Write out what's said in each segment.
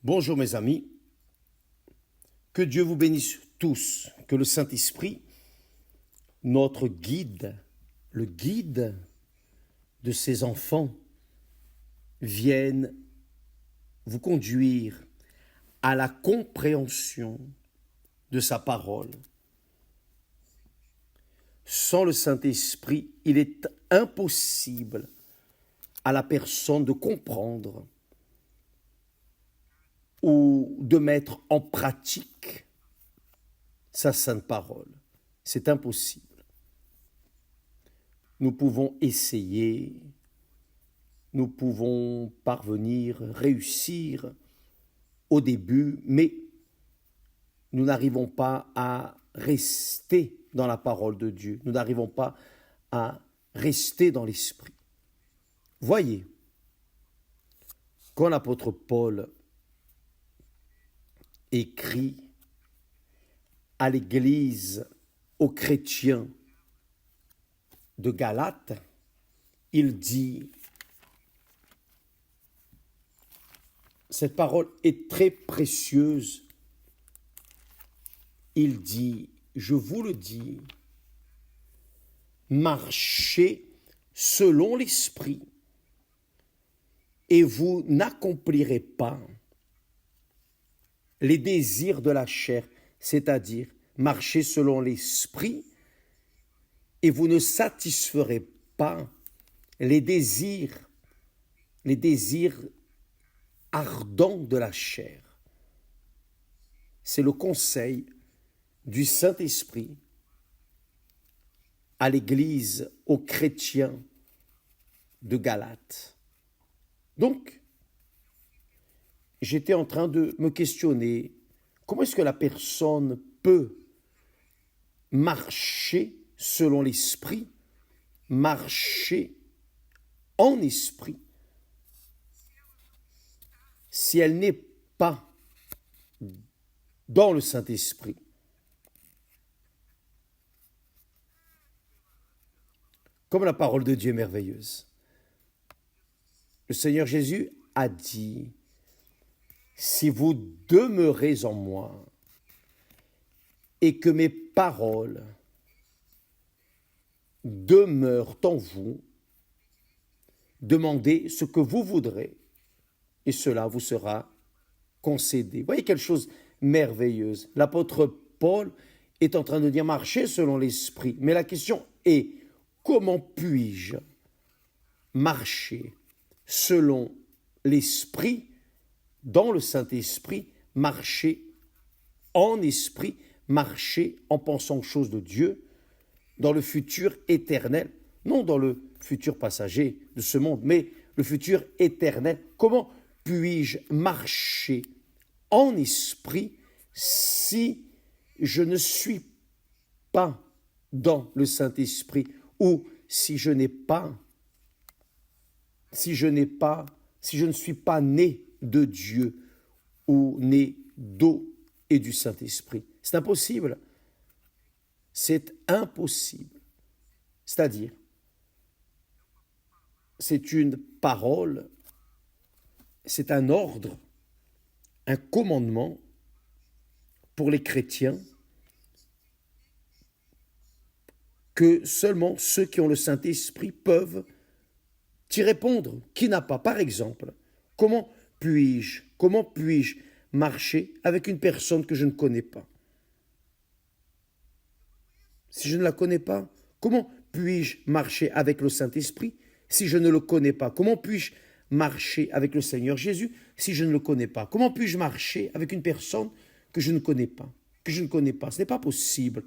Bonjour mes amis, que Dieu vous bénisse tous, que le Saint-Esprit, notre guide, le guide de ses enfants, vienne vous conduire à la compréhension de sa parole. Sans le Saint-Esprit, il est impossible à la personne de comprendre ou de mettre en pratique sa sainte parole. C'est impossible. Nous pouvons essayer, nous pouvons parvenir, réussir au début, mais nous n'arrivons pas à rester dans la parole de Dieu. Nous n'arrivons pas à rester dans l'esprit. Voyez, quand l'apôtre Paul écrit à l'Église, aux chrétiens de Galate, il dit, cette parole est très précieuse, il dit, je vous le dis, marchez selon l'esprit et vous n'accomplirez pas les désirs de la chair, c'est-à-dire marchez selon l'esprit et vous ne satisferez pas les désirs ardents de la chair. C'est le conseil du Saint-Esprit à l'Église, aux chrétiens de Galate. Donc, j'étais en train de me questionner, comment est-ce que la personne peut marcher selon l'esprit, marcher en esprit, si elle n'est pas dans le Saint-Esprit. Comme la parole de Dieu est merveilleuse. Le Seigneur Jésus a dit, si vous demeurez en moi et que mes paroles demeurent en vous, demandez ce que vous voudrez et cela vous sera concédé. Voyez quelque chose de merveilleuse. L'apôtre Paul est en train de dire marcher selon l'esprit. Mais la question est, comment puis-je marcher selon l'esprit, dans le Saint-Esprit, marcher en esprit, marcher en pensant aux choses de Dieu, dans le futur éternel, non dans le futur passager de ce monde, mais le futur éternel. Comment puis-je marcher en esprit si je ne suis pas dans le Saint-Esprit ou si je ne suis pas né de Dieu ou né d'eau et du Saint-Esprit. C'est impossible. C'est impossible. C'est-à-dire, c'est une parole, c'est un ordre, un commandement pour les chrétiens que seulement ceux qui ont le Saint-Esprit peuvent y répondre. Qui n'a pas? Par exemple, comment puis-je marcher avec une personne que je ne connais pas? Si je ne la connais pas, comment puis-je marcher avec le Saint-Esprit si je ne le connais pas? Comment puis-je marcher avec le Seigneur Jésus si je ne le connais pas? Comment puis-je marcher avec une personne que je ne connais pas? Ce n'est pas possible.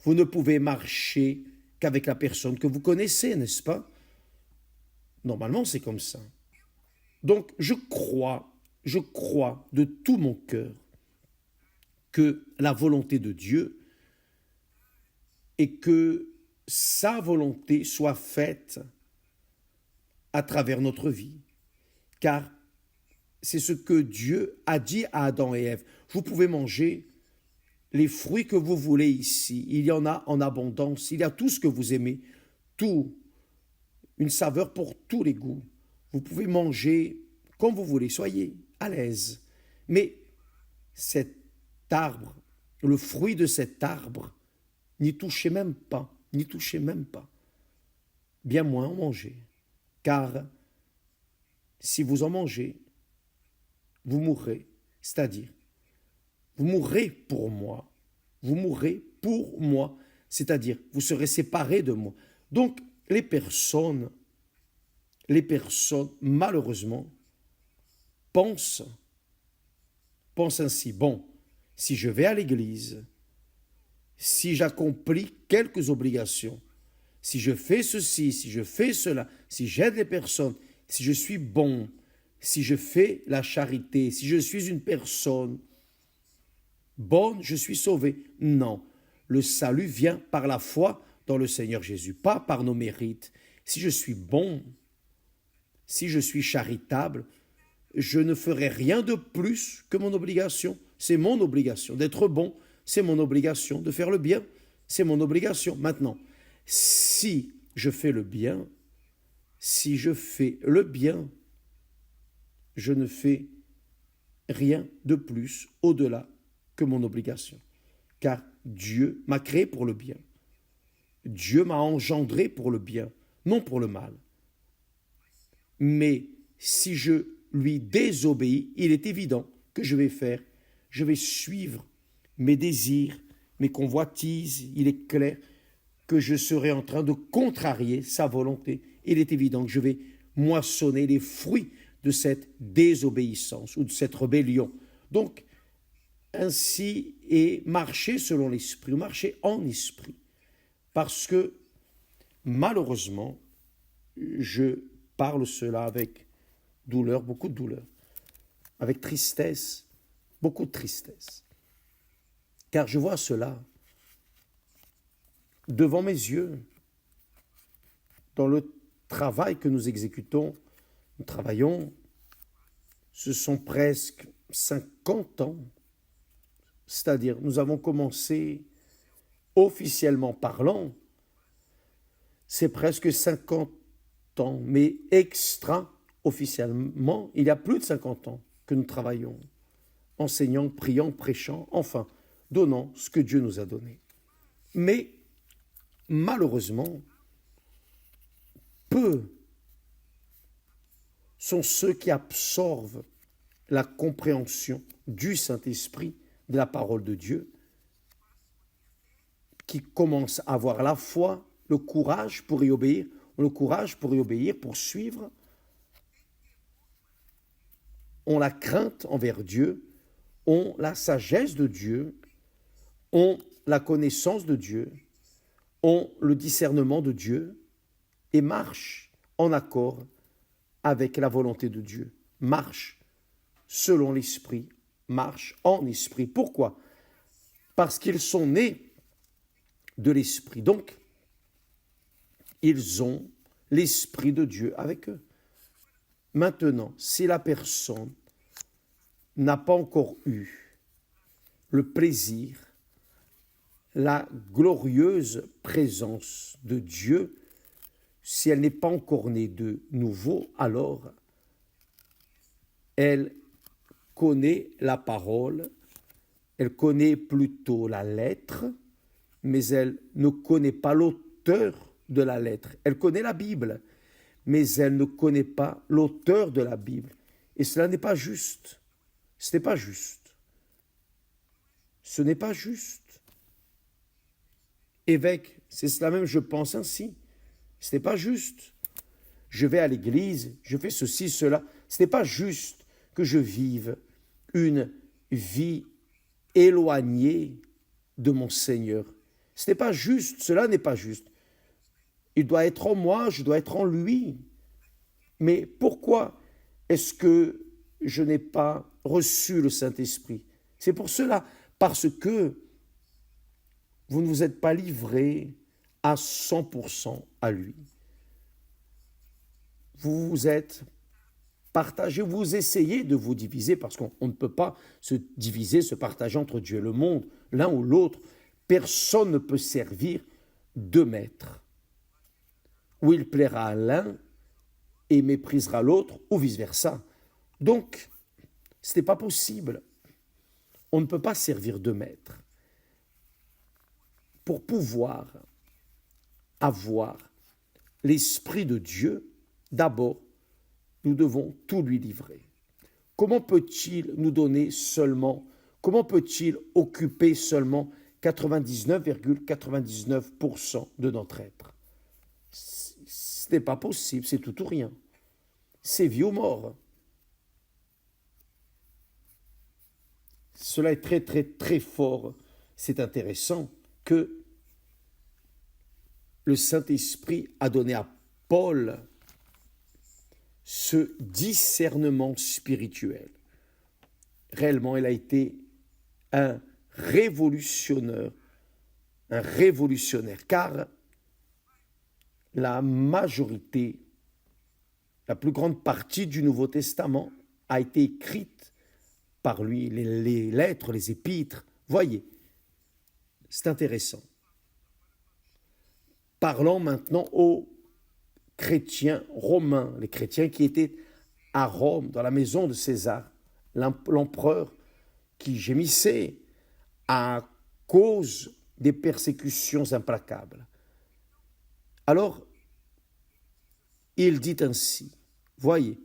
Vous ne pouvez marcher qu'avec la personne que vous connaissez, n'est-ce pas? Normalement, c'est comme ça. Donc, je crois de tout mon cœur que la volonté de Dieu est que sa volonté soit faite à travers notre vie. Car c'est ce que Dieu a dit à Adam et Ève. Vous pouvez manger les fruits que vous voulez ici. Il y en a en abondance. Il y a tout ce que vous aimez. Tout. Une saveur pour tous les goûts. Vous pouvez manger comme vous voulez. Soyez à l'aise. Mais cet arbre, le fruit de cet arbre, n'y touchez même pas, n'y touchez même pas. Bien moins en manger. Car si vous en mangez, vous mourrez. C'est-à-dire, vous mourrez pour moi. Vous mourrez pour moi. C'est-à-dire, vous serez séparés de moi. Donc, les personnes, malheureusement, pensent ainsi. Bon, si je vais à l'église, si j'accomplis quelques obligations, si je fais ceci, si je fais cela, si j'aide les personnes, si je suis bon, si je fais la charité, si je suis une personne bonne, je suis sauvé. Non, le salut vient par la foi dans le Seigneur Jésus, pas par nos mérites. Si je suis bon, si je suis charitable, je ne ferai rien de plus que mon obligation. C'est mon obligation d'être bon, c'est mon obligation de faire le bien, c'est mon obligation. Maintenant, si je fais le bien, je ne fais rien de plus au-delà que mon obligation. Car Dieu m'a créé pour le bien. Dieu m'a engendré pour le bien, non pour le mal. Mais si je lui désobéis, il est évident que je vais suivre mes désirs, mes convoitises. Il est clair que je serai en train de contrarier sa volonté. Il est évident que je vais moissonner les fruits de cette désobéissance ou de cette rébellion. Donc, ainsi est marcher selon l'esprit, ou marcher en esprit. Parce que, malheureusement, je parle cela avec douleur, beaucoup de douleur, avec tristesse, beaucoup de tristesse. Car je vois cela devant mes yeux, dans le travail que nous exécutons, nous travaillons, ce sont presque 50 ans, c'est-à-dire nous avons commencé officiellement parlant, c'est presque 50 ans, mais extra-officiellement, il y a plus de 50 ans que nous travaillons, enseignant, priant, prêchant, enfin, donnant ce que Dieu nous a donné. Mais malheureusement, peu sont ceux qui absorbent la compréhension du Saint-Esprit, de la parole de Dieu, qui commencent à avoir la foi, le courage pour y obéir, pour suivre, ont la crainte envers Dieu, ont la sagesse de Dieu, ont la connaissance de Dieu, ont le discernement de Dieu et marchent en accord avec la volonté de Dieu, marchent selon l'esprit, marchent en esprit. Pourquoi? Parce qu'ils sont nés de l'esprit. Donc, ils ont l'esprit de Dieu avec eux. Maintenant, si la personne n'a pas encore eu le plaisir, la glorieuse présence de Dieu, si elle n'est pas encore née de nouveau, alors elle connaît la parole, elle connaît plutôt la lettre, mais elle ne connaît pas l'auteur de la lettre. Elle connaît la Bible, mais elle ne connaît pas l'auteur de la Bible. Et cela n'est pas juste. Ce n'est pas juste. Ce n'est pas juste. Évêque, c'est cela même, je pense ainsi. Ce n'est pas juste. Je vais à l'église, je fais ceci, cela. Ce n'est pas juste que je vive une vie éloignée de mon Seigneur. Ce n'est pas juste, cela n'est pas juste. Il doit être en moi, je dois être en lui. Mais pourquoi est-ce que je n'ai pas reçu le Saint-Esprit? C'est pour cela, parce que vous ne vous êtes pas livré à 100% à lui. Vous vous êtes partagé, vous essayez de vous diviser, parce qu'on ne peut pas se diviser, se partager entre Dieu et le monde, l'un ou l'autre. Personne ne peut servir deux maîtres, où il plaira à l'un et méprisera l'autre, ou vice-versa. Donc, Ce n'est pas possible. On ne peut pas servir de maître. Pour pouvoir avoir l'Esprit de Dieu, d'abord, nous devons tout lui livrer. Comment peut-il nous donner seulement, comment peut-il occuper seulement 99,99% de notre être? Ce n'est pas possible, c'est tout ou rien. C'est vie ou mort. Cela est très, très, très fort. C'est intéressant que le Saint-Esprit a donné à Paul ce discernement spirituel. Réellement, il a été un révolutionnaire, car la majorité, la plus grande partie du Nouveau Testament a été écrite par lui, les lettres, les épîtres. Voyez, c'est intéressant. Parlons maintenant aux chrétiens romains, les chrétiens qui étaient à Rome, dans la maison de César, l'empereur qui gémissait à cause des persécutions implacables. Alors, il dit ainsi, voyez,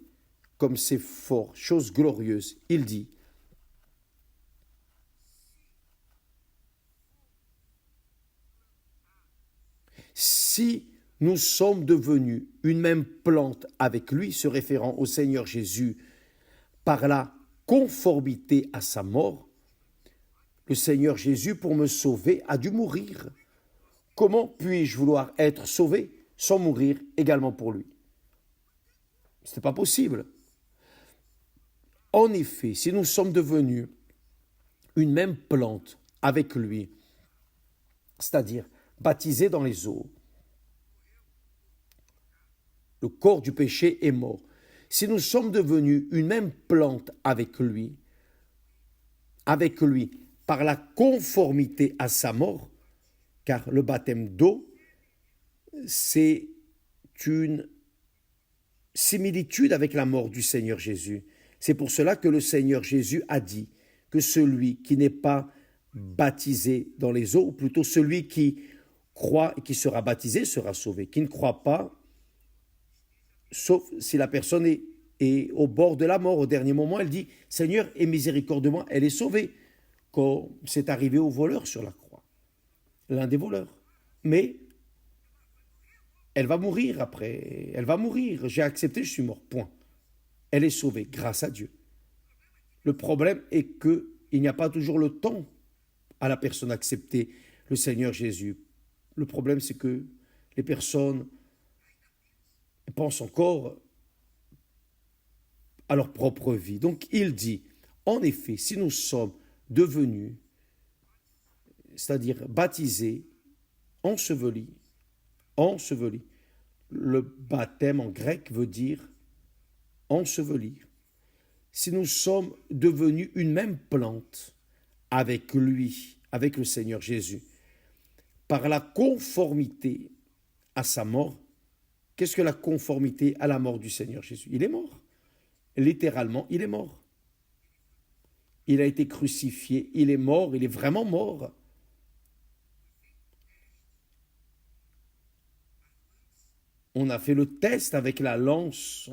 comme c'est fort, chose glorieuse, il dit, si nous sommes devenus une même plante avec lui, se référant au Seigneur Jésus, par la conformité à sa mort, le Seigneur Jésus, pour me sauver, a dû mourir. Comment puis-je vouloir être sauvé sans mourir également pour lui? Ce n'est pas possible. En effet, si nous sommes devenus une même plante avec lui, c'est-à-dire baptisés dans les eaux, le corps du péché est mort. Si nous sommes devenus une même plante avec lui, par la conformité à sa mort, car le baptême d'eau, c'est une similitude avec la mort du Seigneur Jésus. C'est pour cela que le Seigneur Jésus a dit que celui qui n'est pas baptisé dans les eaux, ou plutôt celui qui croit et qui sera baptisé sera sauvé. Qui ne croit pas, sauf si la personne est au bord de la mort, au dernier moment, elle dit « Seigneur, aie miséricorde de moi », elle est sauvée, comme c'est arrivé au voleur sur la croix, l'un des voleurs. Mais elle va mourir après, elle va mourir, j'ai accepté, je suis mort, point. Elle est sauvée, grâce à Dieu. Le problème est qu'il n'y a pas toujours le temps à la personne d'accepter le Seigneur Jésus. Le problème, c'est que les personnes pensent encore à leur propre vie. Donc il dit, en effet, si nous sommes devenus, c'est-à-dire baptisés, ensevelis, le baptême en grec veut dire ensevelir. Si nous sommes devenus une même plante avec lui, avec le Seigneur Jésus, par la conformité à sa mort, qu'est-ce que la conformité à la mort du Seigneur Jésus? Il est mort. Littéralement, il est mort. Il a été crucifié, il est mort, il est vraiment mort. On a fait le test avec la lance.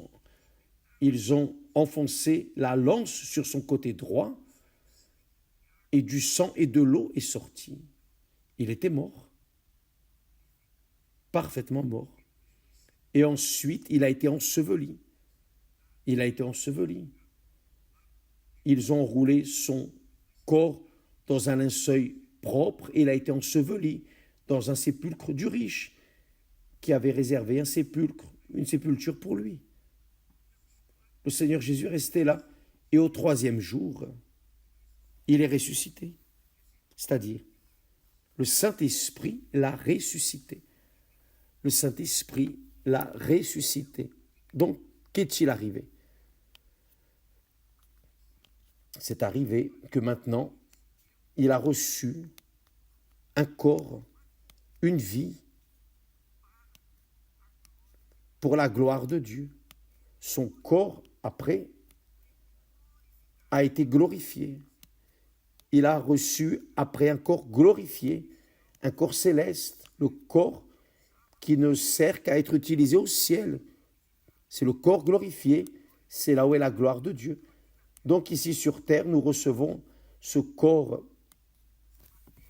Ils ont enfoncé la lance sur son côté droit et du sang et de l'eau est sorti. Il était mort. Parfaitement mort. Et ensuite, il a été enseveli. Il a été enseveli. Ils ont roulé son corps dans un linceul propre et il a été enseveli dans un sépulcre du riche qui avait réservé un sépulcre, une sépulture pour lui. Le Seigneur Jésus restait là et au troisième jour, il est ressuscité. C'est-à-dire, le Saint-Esprit l'a ressuscité. Le Saint-Esprit l'a ressuscité. Donc, qu'est-il arrivé? C'est arrivé que maintenant, il a reçu un corps, une vie, pour la gloire de Dieu. Son corps, après, a été glorifié. Il a reçu après un corps glorifié, un corps céleste, le corps qui ne sert qu'à être utilisé au ciel. C'est le corps glorifié, c'est là où est la gloire de Dieu. Donc ici sur terre, nous recevons ce corps,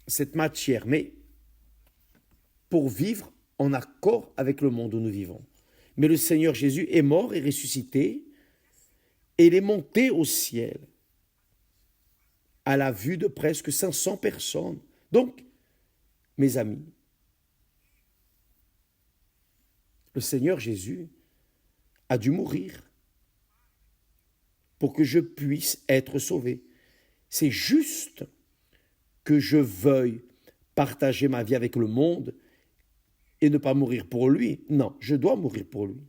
cette matière, mais pour vivre en accord avec le monde où nous vivons. Mais le Seigneur Jésus est mort et ressuscité, et il est monté au ciel à la vue de presque 500 personnes. Donc, mes amis, le Seigneur Jésus a dû mourir pour que je puisse être sauvé. C'est juste que je veuille partager ma vie avec le monde et ne pas mourir pour lui. Non, je dois mourir pour lui.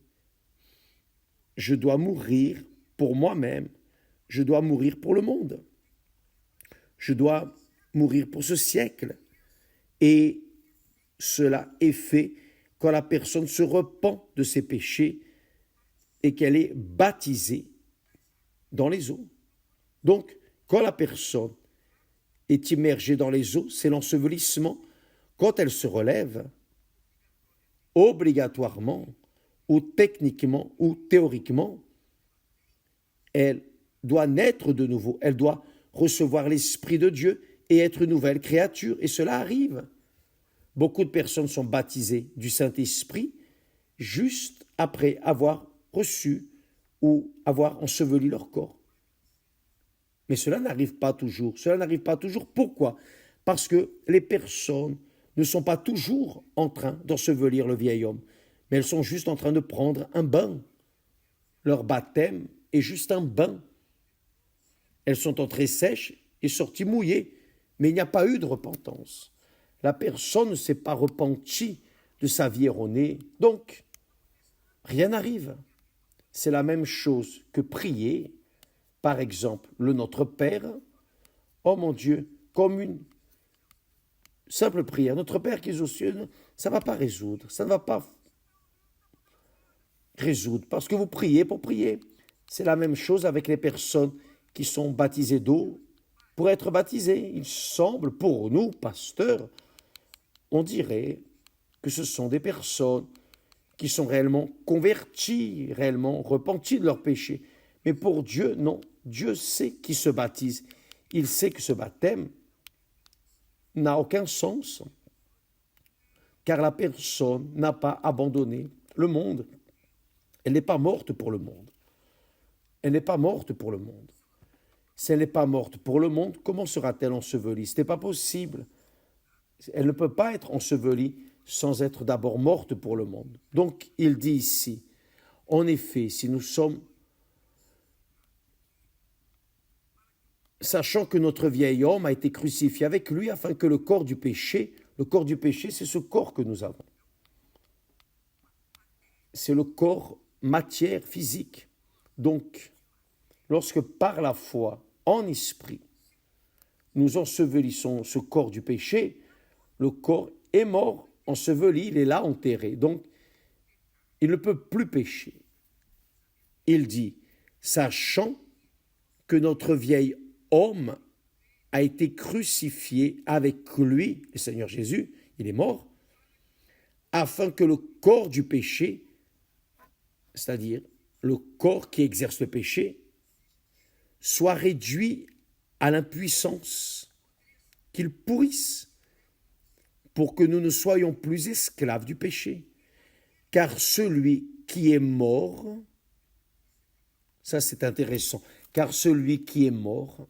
Je dois mourir pour moi-même. Je dois mourir pour le monde. Je dois mourir pour ce siècle. Et cela est fait quand la personne se repent de ses péchés et qu'elle est baptisée dans les eaux. Donc, quand la personne est immergée dans les eaux, c'est l'ensevelissement. Quand elle se relève, obligatoirement, ou techniquement, ou théoriquement, elle doit naître de nouveau. Elle doit recevoir l'Esprit de Dieu et être une nouvelle créature. Et cela arrive. Beaucoup de personnes sont baptisées du Saint-Esprit juste après avoir reçu ou avoir enseveli leur corps. Mais cela n'arrive pas toujours. Cela n'arrive pas toujours. Pourquoi? Parce que les personnes ne sont pas toujours en train d'ensevelir le vieil homme, mais elles sont juste en train de prendre un bain. Leur baptême est juste un bain. Elles sont entrées sèches et sorties mouillées, mais il n'y a pas eu de repentance. La personne ne s'est pas repentie de sa vie erronée, donc rien n'arrive. C'est la même chose que prier, par exemple, le Notre Père. Oh mon Dieu, comme une simple prière. Notre Père qui est aux cieux, ça ne va pas résoudre, ça ne va pas résoudre, parce que vous priez pour prier. C'est la même chose avec les personnes qui sont baptisées d'eau pour être baptisées. Il semble, pour nous, pasteurs, on dirait que ce sont des personnes qui sont réellement converties, réellement repenties de leurs péchés. Mais pour Dieu, non. Dieu sait qui se baptise. Il sait que ce baptême n'a aucun sens, car la personne n'a pas abandonné le monde. Elle n'est pas morte pour le monde. Elle n'est pas morte pour le monde. Si elle n'est pas morte pour le monde, comment sera-t-elle ensevelie? Ce n'est pas possible. Elle ne peut pas être ensevelie sans être d'abord morte pour le monde. Donc, il dit ici, en effet, si nous sommes, sachant que notre vieil homme a été crucifié avec lui afin que le corps du péché, c'est ce corps que nous avons. C'est le corps matière physique. Donc, lorsque par la foi, en esprit, nous ensevelissons ce corps du péché, le corps est mort, enseveli, il est là enterré. Donc, il ne peut plus pécher. Il dit, sachant que notre vieil homme a été crucifié avec lui, le Seigneur Jésus, il est mort, afin que le corps du péché, c'est-à-dire le corps qui exerce le péché, soit réduit à l'impuissance, qu'il pourrisse, pour que nous ne soyons plus esclaves du péché. Car celui qui est mort, ça c'est intéressant, car celui qui est mort,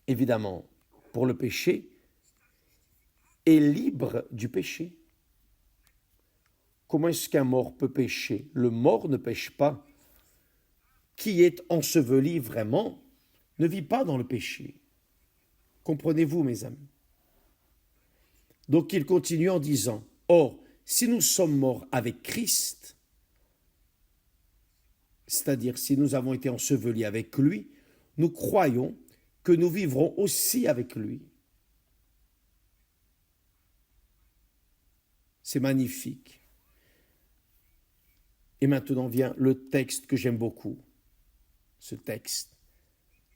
évidemment, pour le péché, est libre du péché. Comment est-ce qu'un mort peut pécher? Le mort ne pêche pas. Qui est enseveli vraiment ne vit pas dans le péché. Comprenez-vous, mes amis? Donc il continue en disant, or, si nous sommes morts avec Christ, c'est-à-dire si nous avons été ensevelis avec lui, nous croyons que nous vivrons aussi avec lui. C'est magnifique. Et maintenant vient le texte que j'aime beaucoup. ce texte.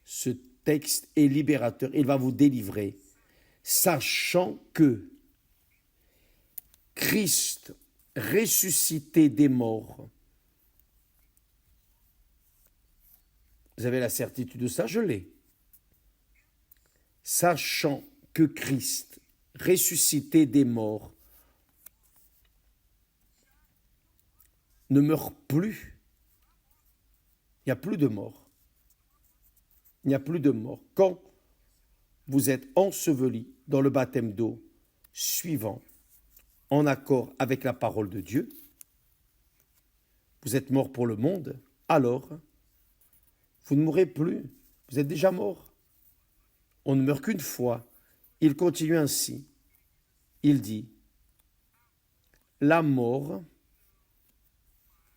Ce texte est libérateur. Il va vous délivrer, sachant que Christ ressuscité des morts, vous avez la certitude de ça, je l'ai. Sachant que Christ ressuscité des morts ne meurt plus. Il n'y a plus de mort. Il n'y a plus de mort. Quand vous êtes enseveli dans le baptême d'eau suivant, en accord avec la parole de Dieu, vous êtes mort pour le monde, alors vous ne mourrez plus, vous êtes déjà mort. On ne meurt qu'une fois. Il continue ainsi. Il dit, la mort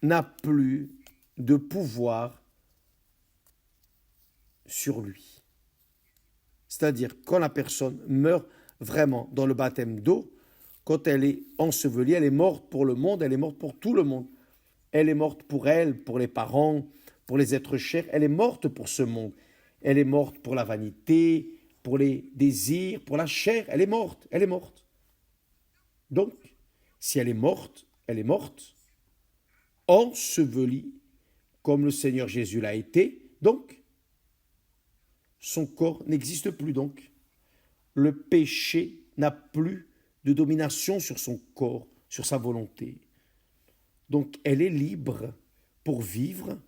n'a plus de pouvoir sur lui. C'est-à-dire, quand la personne meurt vraiment dans le baptême d'eau, quand elle est ensevelie, elle est morte pour le monde, elle est morte pour tout le monde. Elle est morte pour elle, pour les parents, pour les êtres chers. Elle est morte pour ce monde. Elle est morte pour la vanité, pour les désirs, pour la chair. Elle est morte, elle est morte. Donc, si elle est morte, ensevelie comme le Seigneur Jésus l'a été. Donc, son corps n'existe plus. Donc, le péché n'a plus de domination sur son corps, sur sa volonté. Donc, elle est libre pour vivre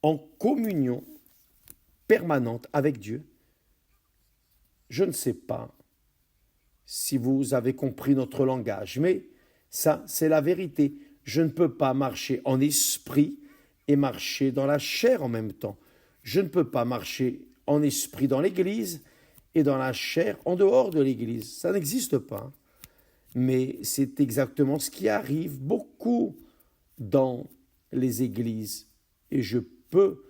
en communion permanente avec Dieu. Je ne sais pas si vous avez compris notre langage, mais ça, c'est la vérité. Je ne peux pas marcher en esprit et marcher dans la chair en même temps. Je ne peux pas marcher en esprit dans l'Église et dans la chair en dehors de l'Église. Ça n'existe pas. Mais c'est exactement ce qui arrive beaucoup dans les églises. Et je peux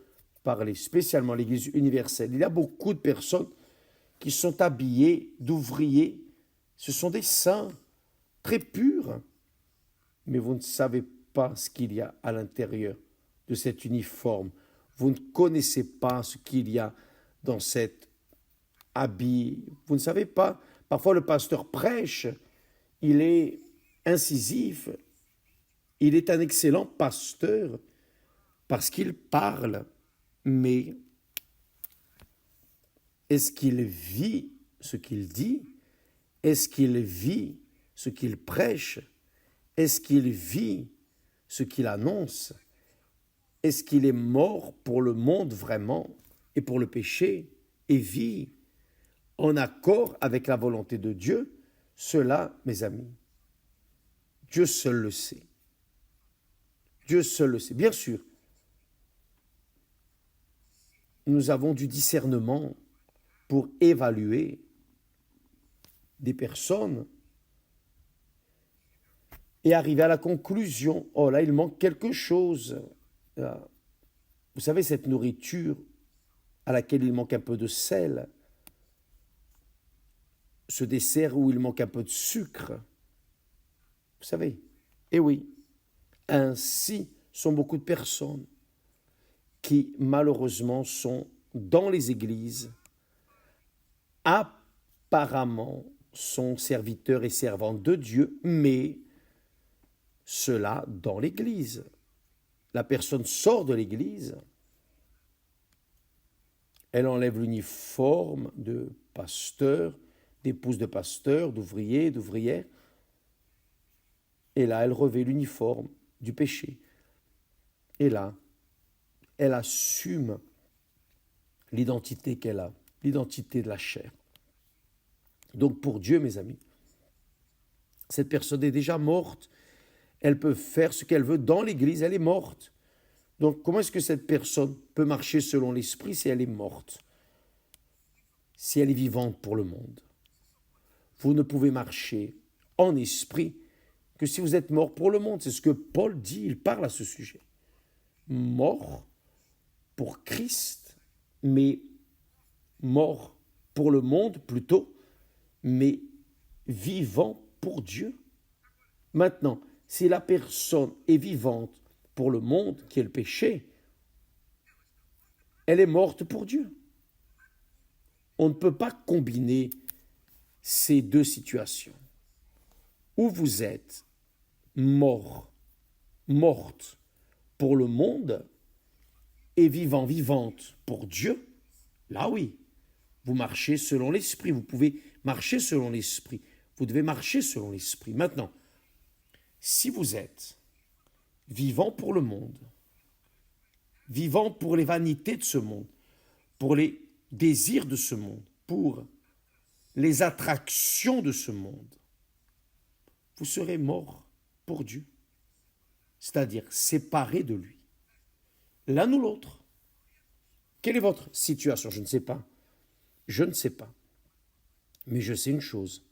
parler spécialement de l'Église universelle. Il y a beaucoup de personnes qui sont habillées d'ouvriers. Ce sont des saints très purs. Mais vous ne savez pas ce qu'il y a à l'intérieur de cet uniforme. Vous ne connaissez pas ce qu'il y a dans cet habit. Vous ne savez pas. Parfois, le pasteur prêche, il est incisif, il est un excellent pasteur parce qu'il parle, mais est-ce qu'il vit ce qu'il dit? Est-ce qu'il vit ce qu'il prêche? Est-ce qu'il vit ce qu'il annonce? Est-ce qu'il est mort pour le monde vraiment et pour le péché et vit en accord avec la volonté de Dieu? Cela, mes amis, Dieu seul le sait. Dieu seul le sait. Bien sûr, nous avons du discernement pour évaluer des personnes et arriver à la conclusion, oh là, il manque quelque chose. Vous savez, cette nourriture à laquelle il manque un peu de sel, ce dessert où il manque un peu de sucre. Vous savez, eh oui, ainsi sont beaucoup de personnes qui malheureusement sont dans les églises, apparemment sont serviteurs et servantes de Dieu, mais cela dans l'église. La personne sort de l'église, elle enlève l'uniforme de pasteur, d'épouse de pasteur, d'ouvrier, d'ouvrière, et là, elle revêt l'uniforme du péché. Et là, elle assume l'identité qu'elle a, l'identité de la chair. Donc pour Dieu, mes amis, cette personne est déjà morte. Elle peut faire ce qu'elle veut dans l'église, elle est morte. Donc comment est-ce que cette personne peut marcher selon l'esprit si elle est morte? Si elle est vivante pour le monde? Vous ne pouvez marcher en esprit que si vous êtes mort pour le monde. C'est ce que Paul dit, il parle à ce sujet. Mort pour Christ, mais mort pour le monde plutôt, mais vivant pour Dieu. Maintenant, si la personne est vivante pour le monde, qui est le péché, elle est morte pour Dieu. On ne peut pas combiner ces deux situations. Où vous êtes mort, morte pour le monde et vivant, vivante pour Dieu, là oui, vous marchez selon l'esprit, vous pouvez marcher selon l'esprit, vous devez marcher selon l'esprit. Maintenant, si vous êtes vivant pour le monde, vivant pour les vanités de ce monde, pour les désirs de ce monde, pour les attractions de ce monde, vous serez mort pour Dieu, c'est-à-dire séparé de lui, l'un ou l'autre. Quelle est votre situation? Je ne sais pas. Je ne sais pas. Mais je sais une chose.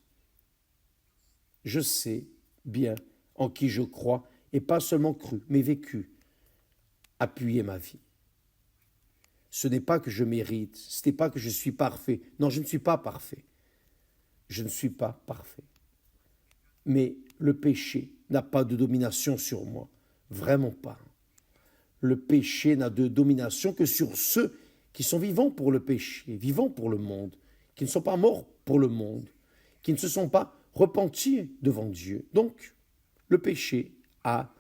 Je sais bien en qui je crois, et pas seulement cru, mais vécu, appuyer ma vie. Ce n'est pas que je mérite, ce n'est pas que je suis parfait. Non, je ne suis pas parfait. Je ne suis pas parfait. Mais le péché n'a pas de domination sur moi. Vraiment pas. Le péché n'a de domination que sur ceux qui sont vivants pour le péché, vivants pour le monde, qui ne sont pas morts pour le monde, qui ne se sont pas repentis devant Dieu. Donc, le péché a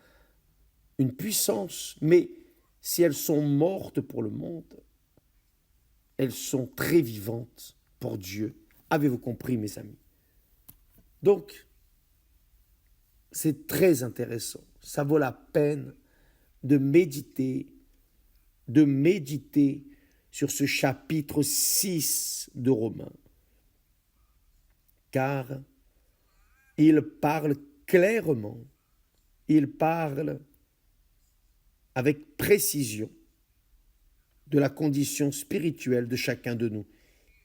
une puissance, mais si elles sont mortes pour le monde, elles sont très vivantes pour Dieu. Avez-vous compris, mes amis? Donc, c'est très intéressant. Ça vaut la peine de méditer sur ce chapitre 6 de Romains. Car il parle clairement, il parle avec précision de la condition spirituelle de chacun de nous.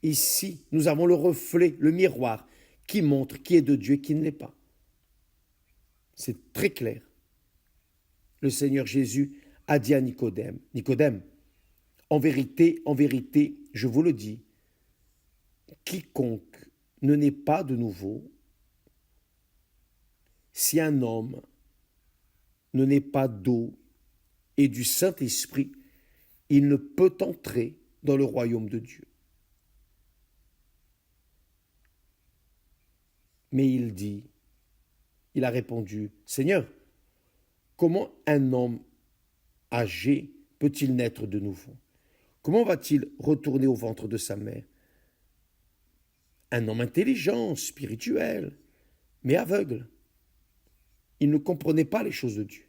Ici, nous avons le reflet, le miroir, qui montre qui est de Dieu et qui ne l'est pas. C'est très clair. Le Seigneur Jésus a dit à Nicodème, Nicodème, en vérité, je vous le dis, quiconque ne naît pas de nouveau, si un homme ne naît pas d'eau et du Saint-Esprit, il ne peut entrer dans le royaume de Dieu. Mais il a répondu, Seigneur, comment un homme âgé peut-il naître de nouveau? Comment va-t-il retourner au ventre de sa mère? Un homme intelligent, spirituel, mais aveugle. Il ne comprenait pas les choses de Dieu.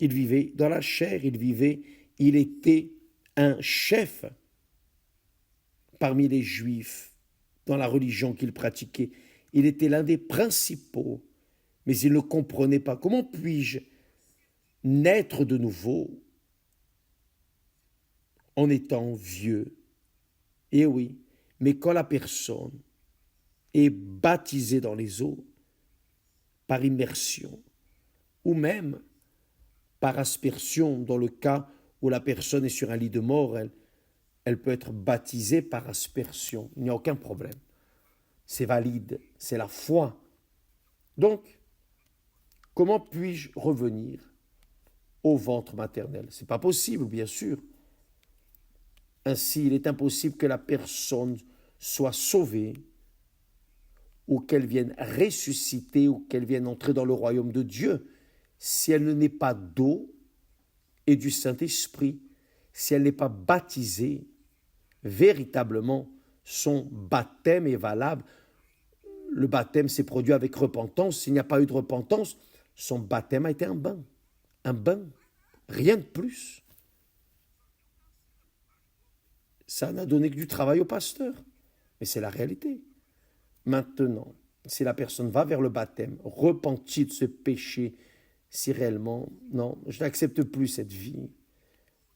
Il vivait dans la chair, il était un chef parmi les Juifs dans la religion qu'il pratiquait. Il était l'un des principaux, mais il ne comprenait pas. Comment puis-je naître de nouveau en étant vieux? Eh oui, mais quand la personne est baptisée dans les eaux, par immersion, ou même par aspersion, dans le cas où la personne est sur un lit de mort, elle peut être baptisée par aspersion. Il n'y a aucun problème. C'est valide, c'est la foi. Donc, comment puis-je revenir au ventre maternel? Ce n'est pas possible, bien sûr. Ainsi, il est impossible que la personne soit sauvée ou qu'elle vienne ressusciter ou qu'elle vienne entrer dans le royaume de Dieu si elle ne naît pas d'eau et du Saint-Esprit, si elle n'est pas baptisée, véritablement, son baptême est valable. Le baptême s'est produit avec repentance. S'il n'y a pas eu de repentance, son baptême a été un bain, rien de plus. Ça n'a donné que du travail au pasteur, mais c'est la réalité. Maintenant, si la personne va vers le baptême, repentie de ce péché, si réellement, non, je n'accepte plus cette vie.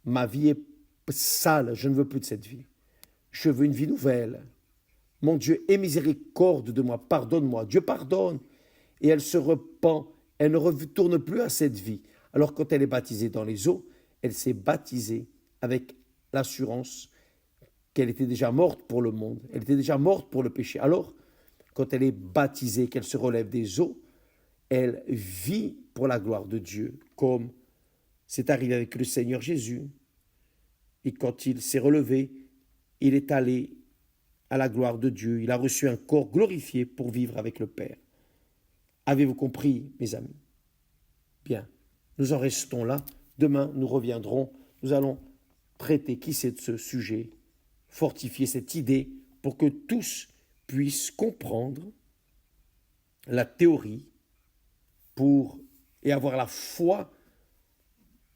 Ma vie est sale, je ne veux plus de cette vie. Je veux une vie nouvelle. Mon Dieu, aie miséricorde de moi, pardonne-moi. Dieu pardonne. Et elle se repent, elle ne retourne plus à cette vie. Alors quand elle est baptisée dans les eaux, elle s'est baptisée avec l'assurance qu'elle était déjà morte pour le monde. Elle était déjà morte pour le péché. Alors, quand elle est baptisée, qu'elle se relève des eaux, elle vit pour la gloire de Dieu, comme c'est arrivé avec le Seigneur Jésus. Et quand il s'est relevé, il est allé à la gloire de Dieu. Il a reçu un corps glorifié pour vivre avec le Père. Avez-vous compris, mes amis? Bien, nous en restons là. Demain, nous reviendrons. Nous allons traiter, qui sait, de ce sujet, fortifier cette idée pour que tous puissent comprendre la théorie et avoir la foi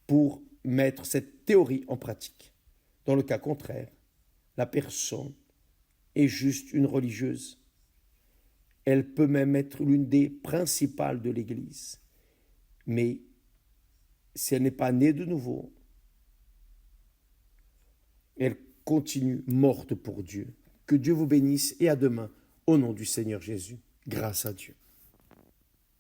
pour mettre cette théorie en pratique. Dans le cas contraire, la personne est juste une religieuse. Elle peut même être l'une des principales de l'Église. Mais si elle n'est pas née de nouveau, elle continue morte pour Dieu. Que Dieu vous bénisse et à demain, au nom du Seigneur Jésus. Grâce à Dieu.